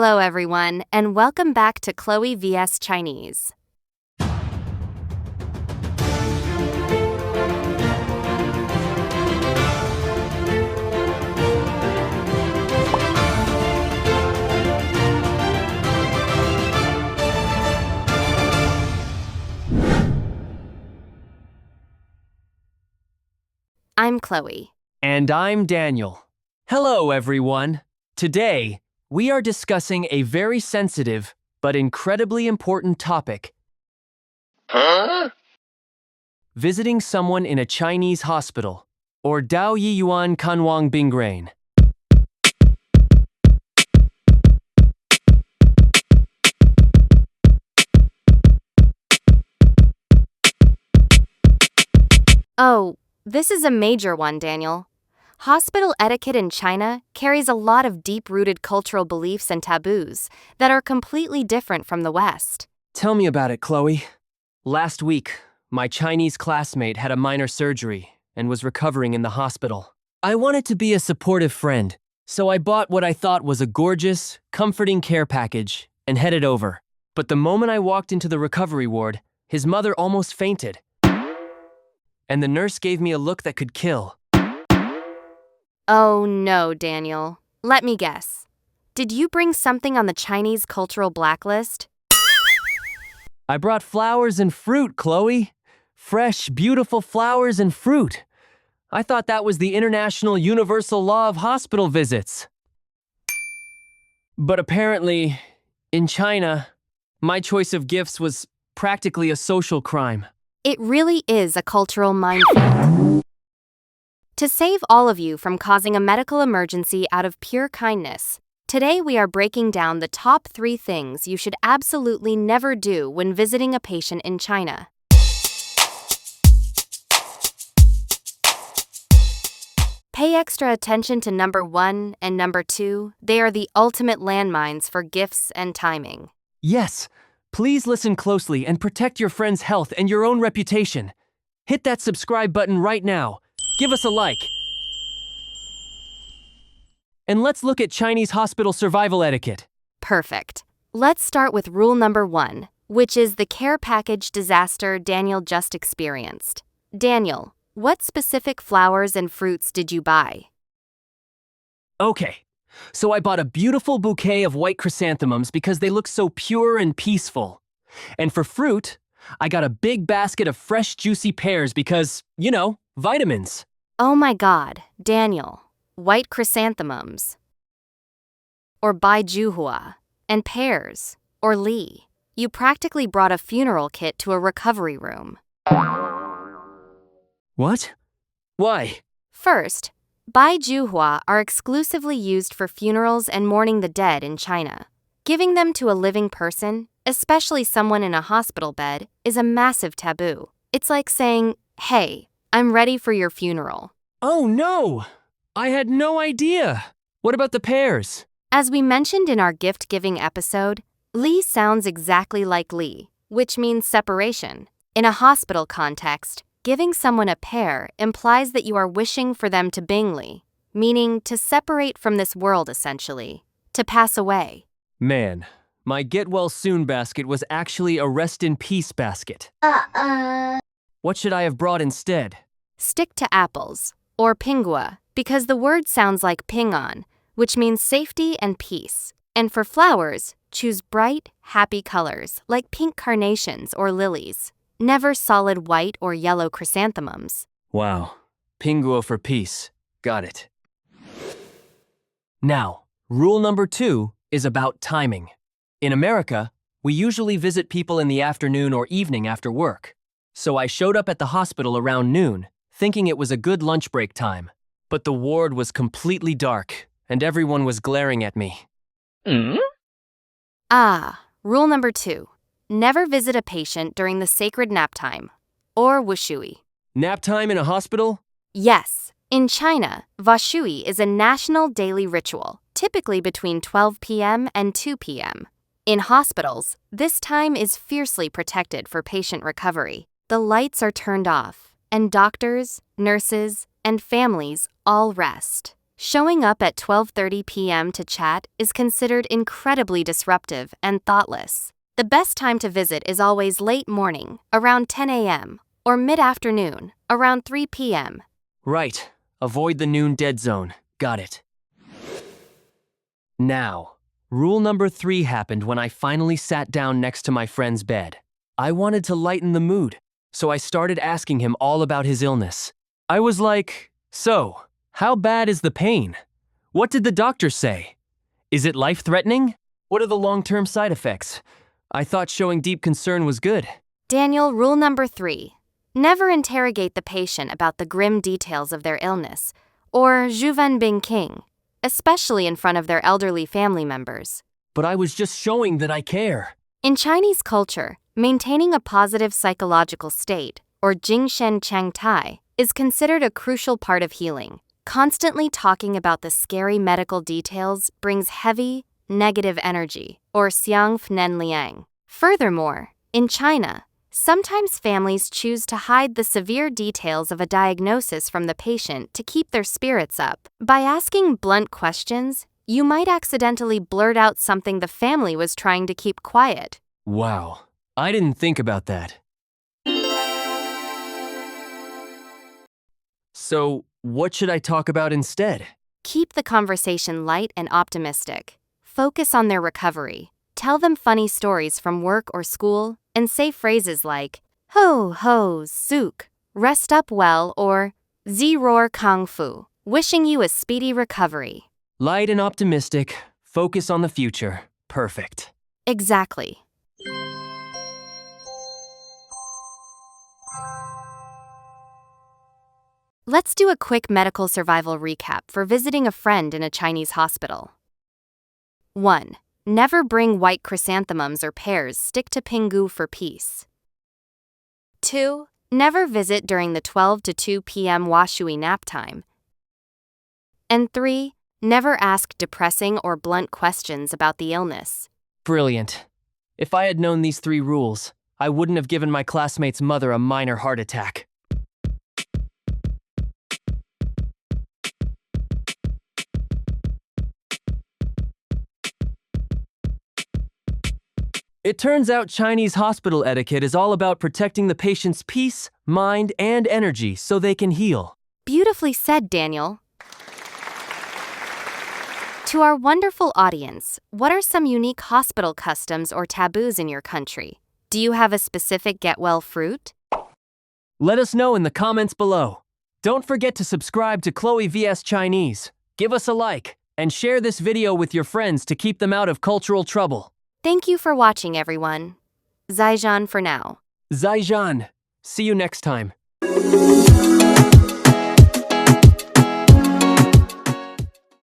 Hello everyone, and welcome back to Chloe vs Chinese. I'm Chloe. And I'm Daniel. Hello, everyone. Today, we are discussing a very sensitive but incredibly important topic. Visiting someone in a Chinese hospital, or Dao Yi Yuan Kanwang Bingrain. Oh, this is a major one, Daniel. Hospital etiquette in China carries a lot of deep-rooted cultural beliefs and taboos that are completely different from the West. Tell me about it, Chloe. Last week, my Chinese classmate had a minor surgery and was recovering in the hospital. I wanted to be a supportive friend, so I bought what I thought was a gorgeous, comforting care package and headed over. But the moment I walked into the recovery ward, his mother almost fainted. And the nurse gave me a look that could kill. Oh no, Daniel. Let me guess. Did you bring something on the Chinese cultural blacklist? I brought flowers and fruit, Chloe. Fresh, beautiful flowers and fruit. I thought that was the international universal law of hospital visits. But apparently, in China, my choice of gifts was practically a social crime. It really is a cultural minefield. To save all of you from causing a medical emergency out of pure kindness, today we are breaking down the top 3 things you should absolutely never do when visiting a patient in China. Pay extra attention to number 1 and number 2. They are the ultimate landmines for gifts and timing. Yes, please listen closely and protect your friend's health and your own reputation. Hit that subscribe button right now. Give us a like. And let's look at Chinese hospital survival etiquette. Perfect. Let's start with rule number 1, which is the care package disaster Daniel just experienced. Daniel, what specific flowers and fruits did you buy? Okay, so I bought a beautiful bouquet of white chrysanthemums because they look so pure and peaceful. And for fruit, I got a big basket of fresh juicy pears because, vitamins. Oh my God, Daniel. White chrysanthemums. Or baijuhua. And pears. Or li. You practically brought a funeral kit to a recovery room. What? Why? First, baijuhua are exclusively used for funerals and mourning the dead in China. Giving them to a living person, especially someone in a hospital bed, is a massive taboo. It's like saying, hey, I'm ready for your funeral. Oh no! I had no idea! What about the pears? As we mentioned in our gift-giving episode, li sounds exactly like li, which means separation. In a hospital context, giving someone a pear implies that you are wishing for them to bingli, meaning to separate from this world essentially, to pass away. Man, my get-well-soon basket was actually a rest-in-peace basket. What should I have brought instead? Stick to apples, or pingua, because the word sounds like pingon, which means safety and peace. And for flowers, choose bright, happy colors like pink carnations or lilies. Never solid white or yellow chrysanthemums. Wow, pinguo for peace. Got it. Now, rule number 2 is about timing. In America, we usually visit people in the afternoon or evening after work. So I showed up at the hospital around noon, thinking it was a good lunch break time. But the ward was completely dark, and everyone was glaring at me. Rule number 2. Never visit a patient during the sacred nap time, or wushui. Nap time in a hospital? Yes, in China, washui is a national daily ritual, typically between 12 p.m. and 2 p.m. In hospitals, this time is fiercely protected for patient recovery. The lights are turned off, and doctors, nurses, and families all rest. Showing up at 12:30 p.m. to chat is considered incredibly disruptive and thoughtless. The best time to visit is always late morning, around 10 a.m., or mid-afternoon, around 3 p.m. Right. Avoid the noon dead zone. Got it. Now, rule number 3 happened when I finally sat down next to my friend's bed. I wanted to lighten the mood, so I started asking him all about his illness. I was like, "So, how bad is the pain? What did the doctor say? Is it life-threatening? What are the long-term side effects?" I thought showing deep concern was good. Daniel, rule number 3. Never interrogate the patient about the grim details of their illness, or Juvan Bing King, especially in front of their elderly family members. But I was just showing that I care. In Chinese culture, maintaining a positive psychological state, or Jingshen Chang Tai, is considered a crucial part of healing. Constantly talking about the scary medical details brings heavy, negative energy, or xiang fnen liang. Furthermore, in China, sometimes families choose to hide the severe details of a diagnosis from the patient to keep their spirits up. By asking blunt questions, you might accidentally blurt out something the family was trying to keep quiet. Wow, I didn't think about that. So, what should I talk about instead? Keep the conversation light and optimistic. Focus on their recovery. Tell them funny stories from work or school, and say phrases like, "Ho ho, sook, rest up well," or "Zi roar kung fu," wishing you a speedy recovery. Light and optimistic, focus on the future. Perfect. Exactly. Let's do a quick medical survival recap for visiting a friend in a Chinese hospital. 1. Never bring white chrysanthemums or pears. Stick to Pingu for peace. 2. Never visit during the 12 to 2 p.m. Washui nap time. And 3. Never ask depressing or blunt questions about the illness. Brilliant. If I had known these 3 rules, I wouldn't have given my classmate's mother a minor heart attack. It turns out Chinese hospital etiquette is all about protecting the patient's peace, mind, and energy so they can heal. Beautifully said, Daniel. To our wonderful audience, what are some unique hospital customs or taboos in your country? Do you have a specific get-well fruit? Let us know in the comments below. Don't forget to subscribe to Chloe vs Chinese. Give us a like, and share this video with your friends to keep them out of cultural trouble. Thank you for watching, everyone. Zaijian for now. Zaijian. See you next time.